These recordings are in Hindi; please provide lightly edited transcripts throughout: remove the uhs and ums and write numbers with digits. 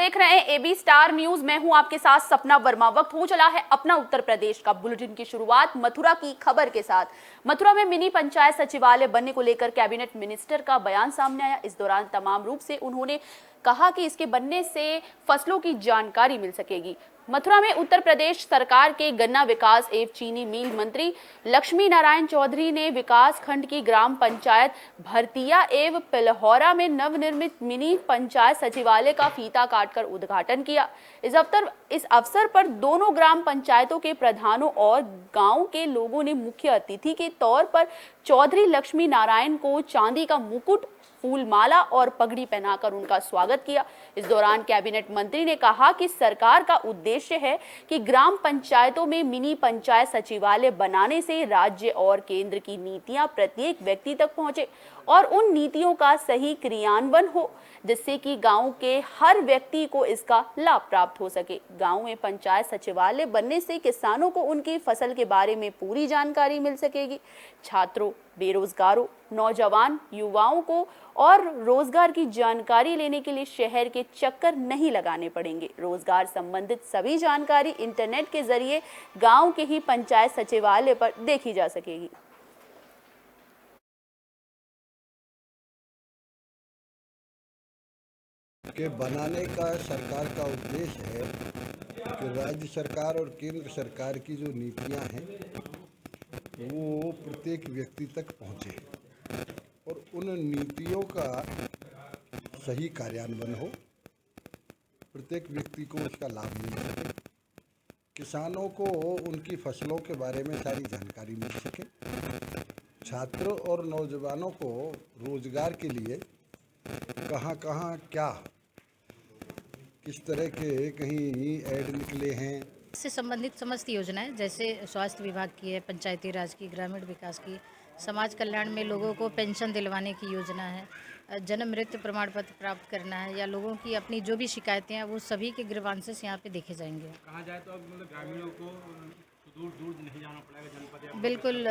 देख रहे हैं एबी स्टार न्यूज। मैं हूं आपके साथ सपना वर्मा। वक्त हो चला है अपना उत्तर प्रदेश का। बुलेटिन की शुरुआत मथुरा की खबर के साथ। मथुरा में मिनी पंचायत सचिवालय बनने को लेकर कैबिनेट मिनिस्टर का बयान सामने आया। इस दौरान तमाम रूप से उन्होंने कहा कि इसके बनने से फसलों की जानकारी मिल सकेगी। मथुरा में उत्तर प्रदेश सरकार के गन्ना विकास एवं चीनी मिल मंत्री लक्ष्मी नारायण चौधरी ने विकास खंड की ग्राम पंचायत भरतिया एवं पिलहौरा में नवनिर्मित मिनी पंचायत सचिवालय का फीता काटकर उद्घाटन किया। इस अवसर पर दोनों ग्राम पंचायतों के प्रधानों और गांव के लोगों ने मुख्य अतिथि के तौर पर चौधरी लक्ष्मी नारायण को चांदी का मुकुट, फूलमाला और पगड़ी पहनाकर उनका स्वागत किया। इस दौरान कैबिनेट मंत्री ने कहा कि सरकार का उद्देश्य है कि ग्राम पंचायतों में मिनी पंचायत सचिवालय बनाने से राज्य और केंद्र की नीतियां प्रत्येक व्यक्ति तक पहुंचे और उन नीतियों का सही क्रियान्वयन हो, जिससे कि गांव के हर व्यक्ति को इसका लाभ प्राप्त हो सके। गांव में पंचायत सचिवालय बनने से किसानों को उनकी फसल के बारे में पूरी जानकारी मिल सकेगी। छात्रों, बेरोजगारों, नौजवान, युवाओं को और रोजगार की जानकारी लेने के लिए शहर के चक्कर नहीं लगाने पड़ेंगे। रोजगार संबंधित सभी जानकारी इंटरनेट के जरिए गांव के ही पंचायत सचिवालय पर देखी जा सकेगी। के बनाने का सरकार का उद्देश्य है कि राज्य सरकार और केंद्र सरकार की जो नीतियां हैं वो प्रत्येक व्यक्ति तक पहुंचे और उन नीतियों का सही कार्यान्वयन हो, प्रत्येक व्यक्ति को उसका लाभ मिल सके, किसानों को उनकी फसलों के बारे में सारी जानकारी मिल सके, छात्रों और नौजवानों को रोजगार के लिए कहाँ क्या किस तरह के कहीं ऐड निकले हैं। इससे संबंधित समस्त योजनाएं जैसे स्वास्थ्य विभाग की है, पंचायती राज की, ग्रामीण विकास की, समाज कल्याण में लोगों को पेंशन दिलवाने की योजना है, जन्म मृत्यु प्रमाण पत्र प्राप्त करना है या लोगों की अपनी जो भी शिकायतें हैं वो सभी के ग्रीवांसेस यहाँ पे देखे जाएंगे। कहा जाए तो अब मतलब ग्रामीणों को दूर दूर नहीं जाना पड़ेगा जनपद। बिल्कुल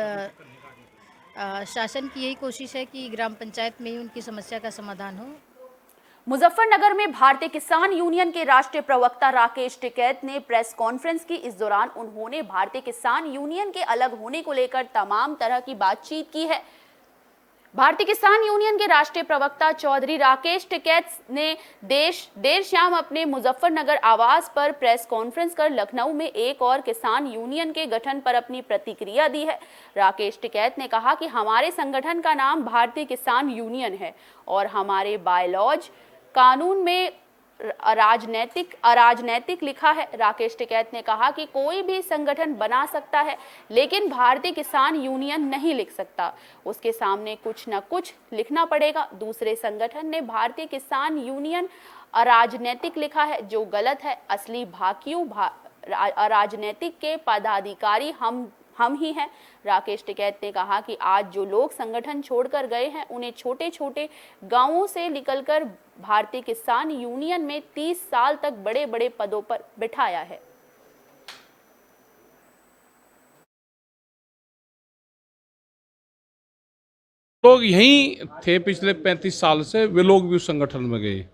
शासन की यही कोशिश है कि ग्राम पंचायत में ही उनकी समस्या का समाधान हो। मुजफ्फरनगर में भारतीय किसान यूनियन के राष्ट्रीय प्रवक्ता राकेश टिकैत ने प्रेस कॉन्फ्रेंस की। इस दौरान उन्होंने भारतीय किसान यूनियन के अलग होने को लेकर तमाम तरह की बातचीत की है। भारतीय किसान यूनियन के राष्ट्रीय प्रवक्ता चौधरी राकेश टिकैत ने देर शाम अपने मुजफ्फरनगर आवास पर प्रेस कॉन्फ्रेंस कर लखनऊ में एक और किसान यूनियन के गठन पर अपनी प्रतिक्रिया दी है। राकेश टिकैत ने कहा कि हमारे संगठन का नाम भारतीय किसान यूनियन है और हमारे बायलॉज कानून में अराजनैतिक लिखा है। राकेश टिकैत ने कहा कि कोई भी संगठन बना सकता है, लेकिन भारतीय किसान यूनियन नहीं लिख सकता। उसके सामने कुछ न कुछ लिखना पड़ेगा। दूसरे संगठन ने भारतीय किसान यूनियन अराजनैतिक लिखा है, जो गलत है। असली भाकियों अराजनैतिक के पदाधिकारी हम ही हैं। राकेश टिकैत ने कहा कि आज जो लोग संगठन छोड़कर गए हैं, उन्हें छोटे छोटे गांवों से निकलकर भारतीय किसान यूनियन में 30 साल तक बड़े बड़े पदों पर बिठाया है। लोग यहीं थे पिछले 35 साल से, वे लोग भी उस संगठन में गए।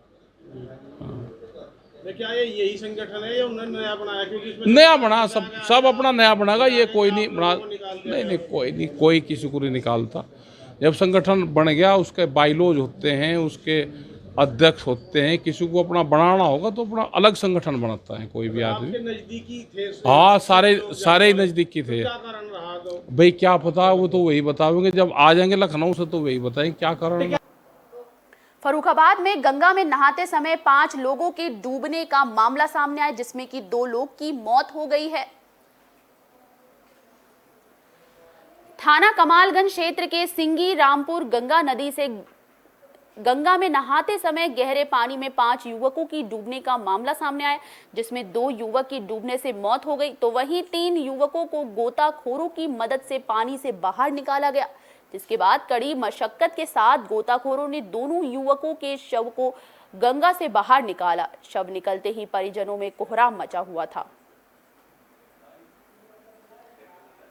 क्या ये यही संगठन है या उन्होंने नया बनाया? क्योंकि इसमें नया बना, सब अपना नया बनाएगा। ये कोई नहीं बना, नहीं, कोई किसी को नहीं निकालता। जब संगठन बन गया, उसके बाइलॉज होते हैं, उसके अध्यक्ष होते हैं। किसी को अपना बनाना होगा तो अपना अलग संगठन बनाता है कोई भी आदमी। नजदीकी थे। हाँ, सारे ही नजदीकी थे। क्या कारण रहा? तो भाई क्या पता, वो तो वही बताएंगे जब आ जाएंगे लखनऊ से, तो वही बताएंगे क्या कारण। फर्रुखाबाद में गंगा में नहाते समय 5 लोगों के डूबने का मामला सामने आया, जिसमें कि 2 लोग की मौत हो गई है। थाना कमालगंज क्षेत्र के सिंगी रामपुर गंगा में नहाते समय गहरे पानी में 5 युवकों की डूबने का मामला सामने आया, जिसमें 2 युवक की डूबने से मौत हो गई, तो वहीं 3 युवकों को गोताखोरों की मदद से पानी से बाहर निकाला गया। जिसके बाद कड़ी मशक्कत के साथ गोताखोरों ने दोनों युवकों के शव को गंगा से बाहर निकाला। शव निकलते ही परिजनों में कोहराम मचा हुआ था।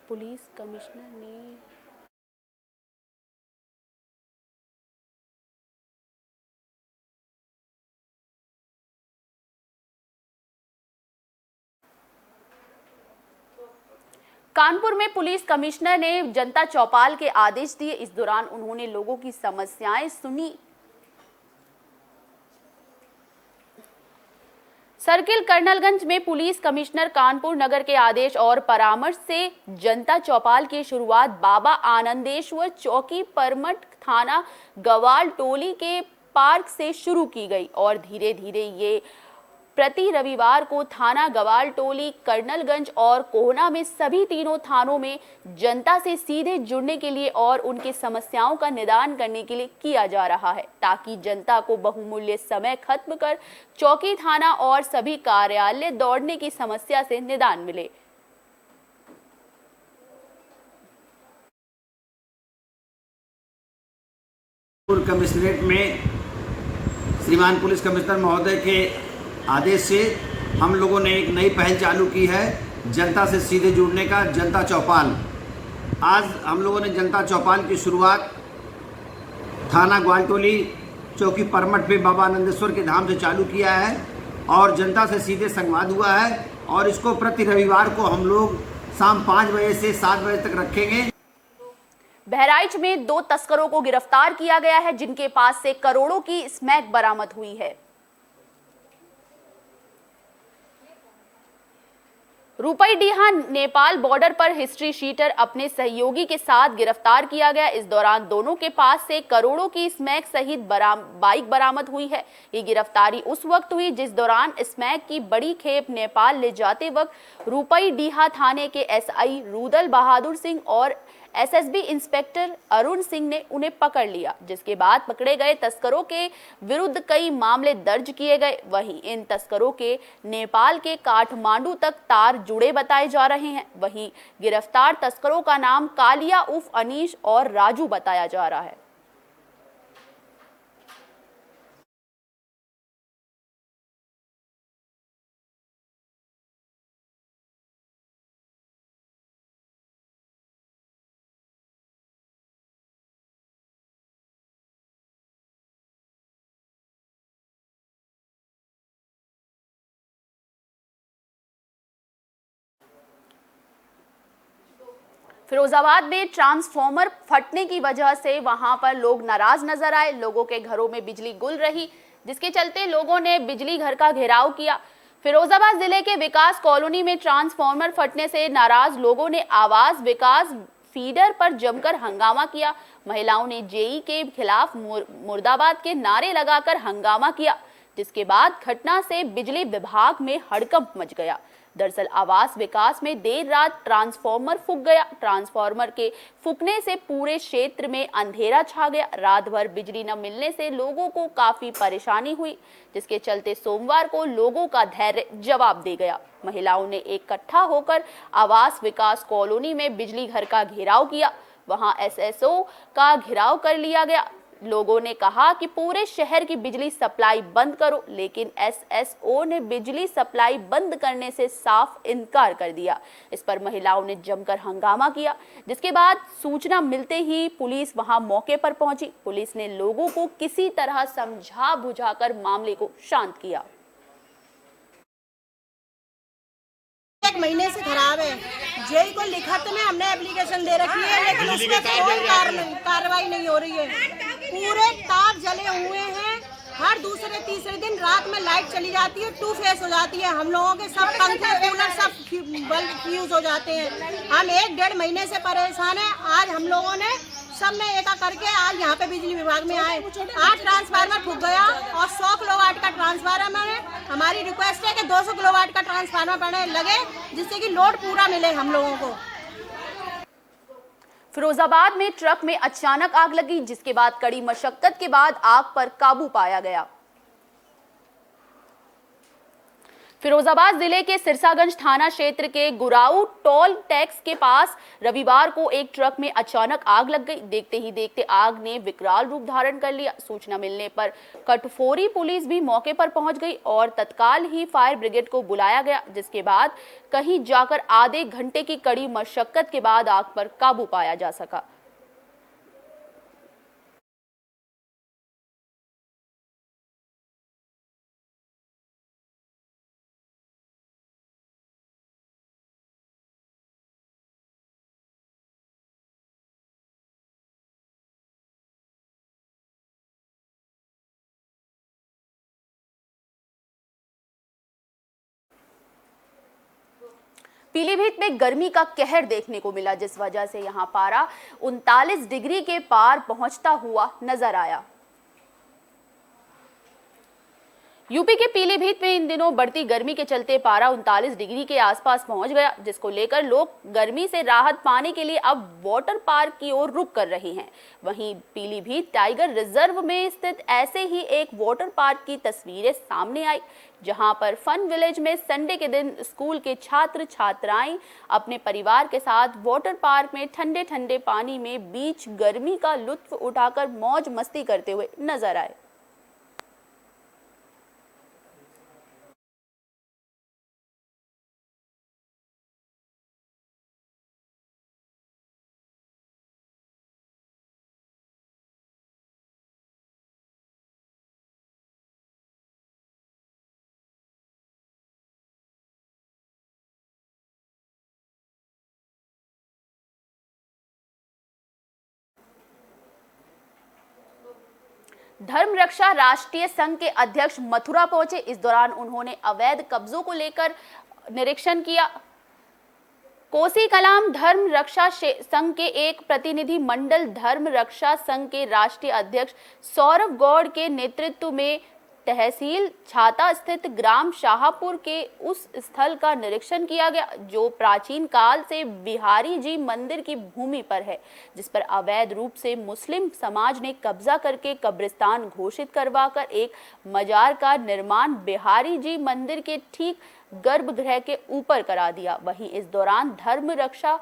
पुलिस कमिश्नर ने कानपुर में पुलिस कमिश्नर ने जनता चौपाल के आदेश दिए। इस दौरान उन्होंने लोगों की समस्याएं सुनी। सर्किल कर्नलगंज में पुलिस कमिश्नर कानपुर नगर के आदेश और परामर्श से जनता चौपाल की शुरुआत बाबा आनंदेश्वर चौकी परमठ थाना गवाल टोली के पार्क से शुरू की गई और धीरे धीरे ये प्रति रविवार को थाना गवाल टोली, कर्नलगंज और कोहना में सभी तीनों थानों में जनता से सीधे जुड़ने के लिए और उनकी समस्याओं का निदान करने के लिए किया जा रहा है, ताकि जनता को बहुमूल्य समय खत्म कर चौकी, थाना और सभी कार्यालय दौड़ने की समस्या से निदान मिले। कमिश्नरेट में श्रीमान पुलिस कमिश्नर महोदय के आदेश से हम लोगों ने एक नई पहल चालू की है, जनता से सीधे जुड़ने का जनता चौपाल। आज हम लोगों ने जनता चौपाल की शुरुआत थाना ग्वालटोली चौकी परमठ पे बाबा आनंदेश्वर के धाम से चालू किया है और जनता से सीधे संवाद हुआ है और इसको प्रति रविवार को हम लोग शाम 5 बजे से 7 बजे तक रखेंगे। बहराइच में 2 तस्करों को गिरफ्तार किया गया है, जिनके पास से करोड़ों की स्मैक बरामद हुई है। रूपईडीहा नेपाल बॉर्डर पर हिस्ट्री शीटर अपने सहयोगी के साथ गिरफ्तार किया गया। इस दौरान दोनों के पास से करोड़ों की स्मैक सहित बाइक बरामद हुई है। ये गिरफ्तारी उस वक्त हुई जिस दौरान स्मैक की बड़ी खेप नेपाल ले जाते वक्त रूपईडीहा थाने के एसआई रुदल बहादुर सिंह और एसएसबी इंस्पेक्टर अरुण सिंह ने उन्हें पकड़ लिया, जिसके बाद पकड़े गए तस्करों के विरुद्ध कई मामले दर्ज किए गए। वहीं इन तस्करों के नेपाल के काठमांडू तक तार जुड़े बताए जा रहे हैं। वहीं गिरफ्तार तस्करों का नाम कालिया उर्फ अनीश और राजू बताया जा रहा है। फिरोजाबाद में ट्रांसफार्मर फटने की वजह से वहां पर लोग नाराज नजर आए। लोगों के घरों में बिजली गुल रही, जिसके चलते लोगों ने बिजली घर का घेराव किया। फिरोजाबाद जिले के विकास कॉलोनी में ट्रांसफार्मर फटने से नाराज लोगों ने आवास विकास फीडर पर जमकर हंगामा किया। महिलाओं ने जेई के खिलाफ मुर्दाबाद के नारे लगाकर हंगामा किया, जिसके बाद घटना से बिजली विभाग में हड़कंप मच गया। दरअसल आवास विकास में देर रात ट्रांसफार्मर फूंक गया। ट्रांसफार्मर के फूंकने से पूरे क्षेत्र में अंधेरा छा गया। रात भर बिजली न मिलने से लोगों को काफी परेशानी हुई, जिसके चलते सोमवार को लोगों का धैर्य जवाब दे गया। महिलाओं ने इकट्ठा होकर आवास विकास कॉलोनी में बिजली घर का घेराव किया। वहां एसएसओ का घेराव कर लिया गया। लोगों ने कहा कि पूरे शहर की बिजली सप्लाई बंद करो, लेकिन एसएसओ ने बिजली सप्लाई बंद करने से साफ इनकार कर दिया। इस पर महिलाओं ने जमकर हंगामा किया, जिसके बाद सूचना मिलते ही पुलिस वहां मौके पर पहुंची। पुलिस ने लोगों को किसी तरह समझा बुझाकर मामले को शांत किया। 1 महीने से खराब है। जेई को लिखत में हमने एप्लीकेशन दे रखी है, लेकिन उसमें कोई कार्रवाई नहीं हो रही है। पूरे तार जले हुए हैं। हर दूसरे तीसरे दिन रात में लाइट चली जाती है, 2 फेस हो जाती है। हम लोगों के सब पंखे कूलर सब बल्ब फ्यूज हो जाते हैं। हम 1-1.5 महीने से परेशान हैं। आज हम लोगों ने सब में एका करके आज यहाँ पे बिजली विभाग में आए। आज ट्रांसफार्मर फूंक गया और 100 किलोवाट का ट्रांसफार्मर है। हमारी रिक्वेस्ट है कि 200 किलोवाट का ट्रांसफार्मर पड़ने लगे, जिससे कि लोड पूरा मिले हम लोगों को। फिरोजाबाद में ट्रक में अचानक आग लगी, जिसके बाद कड़ी मशक्कत के बाद आग पर काबू पाया गया। फिरोजाबाद जिले के सिरसागंज थाना क्षेत्र के गुराऊ टोल टैक्स के पास रविवार को एक ट्रक में अचानक आग लग गई। देखते ही देखते आग ने विकराल रूप धारण कर लिया। सूचना मिलने पर कटफोरी पुलिस भी मौके पर पहुंच गई और तत्काल ही फायर ब्रिगेड को बुलाया गया, जिसके बाद कहीं जाकर आधे घंटे की कड़ी मशक्कत के बाद आग पर काबू पाया जा सका। पीलीभीत में गर्मी का कहर देखने को मिला, जिस वजह से यहां पारा 39 डिग्री के पार पहुंचता हुआ नजर आया। यूपी के पीलीभीत में इन दिनों बढ़ती गर्मी के चलते पारा 39 डिग्री के आसपास पहुंच गया, जिसको लेकर लोग गर्मी से राहत पाने के लिए अब वाटर पार्क की ओर रुख कर रहे हैं। वहीं पीलीभीत टाइगर रिजर्व में स्थित ऐसे ही एक वाटर पार्क की तस्वीरें सामने आई, जहां पर फन विलेज में संडे के दिन स्कूल के छात्र छात्राएं अपने परिवार के साथ वाटर पार्क में ठंडे ठंडे पानी में बीच गर्मी का लुत्फ उठाकर मौज मस्ती करते हुए नजर आए। धर्म रक्षा राष्ट्रीय संघ के अध्यक्ष मथुरा पहुंचे। इस दौरान उन्होंने अवैध कब्जों को लेकर निरीक्षण किया। कोसी कलाम धर्म रक्षा संघ के एक प्रतिनिधि मंडल धर्म रक्षा संघ के राष्ट्रीय अध्यक्ष सौरभ गौड़ के नेतृत्व में तहसील छाता स्थित ग्राम शाहपुर के उस स्थल का निरीक्षण किया गया, जो प्राचीन काल से बिहारी जी मंदिर की भूमि पर है, जिस पर अवैध रूप से मुस्लिम समाज ने कब्जा करके कब्रिस्तान घोषित करवाकर एक मजार का निर्माण बिहारी जी मंदिर के ठीक गर्भगृह के ऊपर करा दिया। वहीं इस दौरान धर्म रक्षा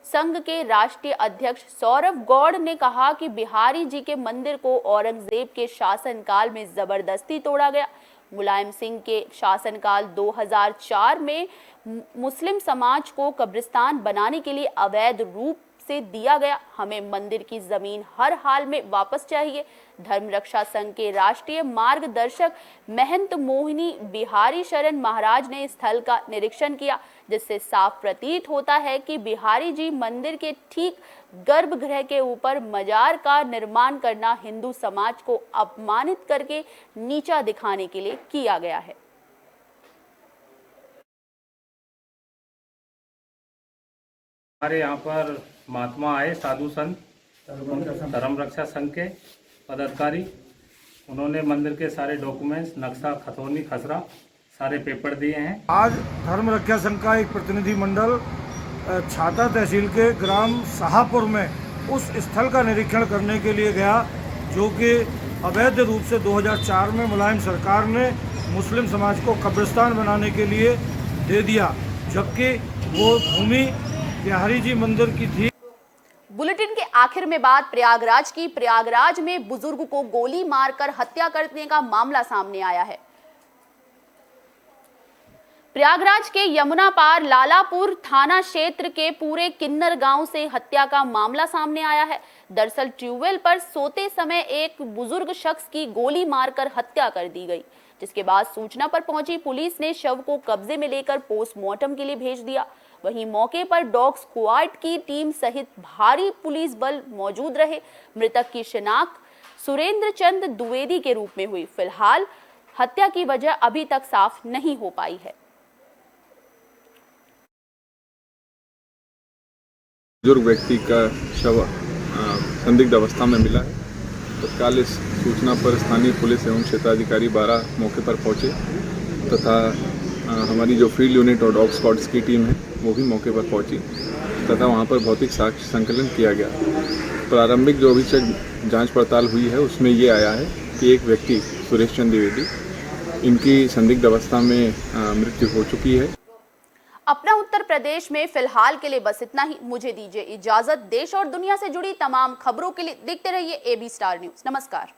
संघ के राष्ट्रीय अध्यक्ष सौरभ गौड़ ने कहा कि बिहारी जी के मंदिर को औरंगजेब के शासनकाल में जबरदस्ती तोड़ा गया। मुलायम सिंह के शासनकाल 2004 में मुस्लिम समाज को कब्रिस्तान बनाने के लिए अवैध रूप से दिया गया। हमें मंदिर की जमीन हर हाल में वापस चाहिए। धर्म रक्षा संघ के राष्ट्रीय मार्गदर्शक महंत मोहिनी बिहारी शरण महाराज ने स्थल का निरीक्षण किया, जिससे साफ प्रतीत होता है कि बिहारी जी मंदिर के ठीक गर्भगृह के ऊपर मजार का निर्माण करना हिंदू समाज को अपमानित करके नीचा दिखाने के लिए किया गया है। हमारे यहाँ पर महात्मा आए, साधु संत धर्म रक्षा संघ के पदाधिकारी, उन्होंने मंदिर के सारे डॉक्यूमेंट्स, नक्शा, खतौनी, खसरा सारे पेपर दिए हैं। आज धर्म रक्षा संघ का एक प्रतिनिधि मंडल छाता तहसील के ग्राम शाहपुर में उस स्थल का निरीक्षण करने के लिए गया, जो कि अवैध रूप से 2004 में मुलायम सरकार ने मुस्लिम समाज को कब्रिस्तान बनाने के लिए दे दिया, जबकि वो भूमि बिहारी जी मंदिर की थी। बुलेटिन के आखिर में बात प्रयागराज की। प्रयागराज में बुजुर्ग को गोली मारकर हत्या करने का मामला सामने आया है। प्रयागराज के यमुना पार लालापुर थाना क्षेत्र के पूरे किन्नर गांव से हत्या का मामला सामने आया है। दरअसल ट्यूबवेल पर सोते समय एक बुजुर्ग शख्स की गोली मारकर हत्या कर दी गई, जिसके बाद सूचना पर पहुंची पुलिस ने शव को कब्जे में लेकर पोस्टमार्टम के लिए भेज दिया। वहीं मौके पर डॉग स्क्वाड की टीम सहित भारी पुलिस बल मौजूद रहे। मृतक की शिनाख्त सुरेंद्र चंद द्विवेदी के रूप में हुई। फिलहाल हत्या की वजह अभी तक साफ नहीं हो पाई है। बुजुर्ग व्यक्ति का शव संदिग्ध अवस्था में मिला है। तत्काल इस सूचना पर स्थानीय पुलिस एवं क्षेत्राधिकारी 12 मौके पर पहुंचे तथा हमारी जो फील्ड यूनिट और डॉग स्क्वाड्स की टीम है वो भी मौके पर पहुंची तथा वहां पर भौतिक साक्ष्य संकलन किया गया। प्रारंभिक जो अभी तक जांच पड़ताल हुई है उसमें ये आया है कि एक व्यक्ति सुरेश चंद द्विवेदी, इनकी संदिग्ध अवस्था में मृत्यु हो चुकी है। अपना उत्तर प्रदेश में फिलहाल के लिए बस इतना ही। मुझे दीजिए इजाजत। देश और दुनिया से जुड़ी तमाम खबरों के लिए देखते रहिए AB स्टार न्यूज। नमस्कार।